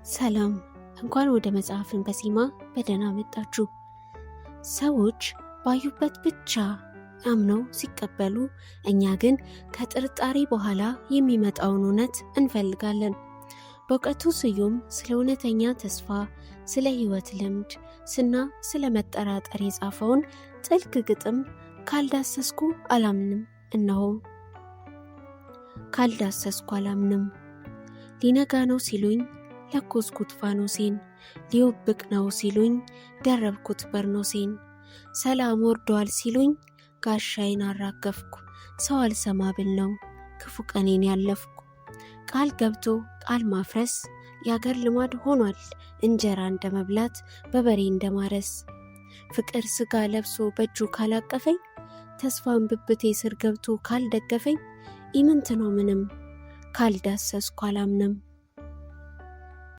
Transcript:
ሰላም፣ እንኳን ወደ መጽሐፍን በዜማ በደህና መጣችሁ። ሰዎች ባዩበት ብቻ አምነው ሲቀበሉ፣ እኛ ግን ከጥርጣሬ በኋላ የሚመጣውን እውነት እንፈልጋለን። በእውቀቱ ስዩም ስለ እውነተኛ ተስፋ፣ ስለ ሕይወት ልምድ እና ስለ መጠራጠር የጻፈውን ጥልቅ ግጥም ካልዳሰስኩ አላምንም። እነሆ። ካልዳሰስኩ አላምንም። ሊነጋ ነው ሲሉኝ ለኮስኩት ፋኖሴን፣ ሊወብቅ ነው ሲሉኝ ደረብኩት በርኖሴን፣ ሰላም ወርዷል ሲሉኝ ጋሻዬን አራገፍኩ። ሰው አልሰማ ብል ነው ክፉ ቀኔን ያለፍኩ። ቃል ገብቶ ቃል ማፍረስ የአገር ልማድ ሆኗል። እንጀራ እንደ መብላት በበሬ እንደ ማረስ። ፍቅር ስጋ ለብሶ በእጁ ካላቀፈኝ፣ ተስፋን ብብቴ ስር ገብቶ ካልደገፈኝ፣ ኢምንት ነው ምንም ካልዳሰስኩ አላምንም።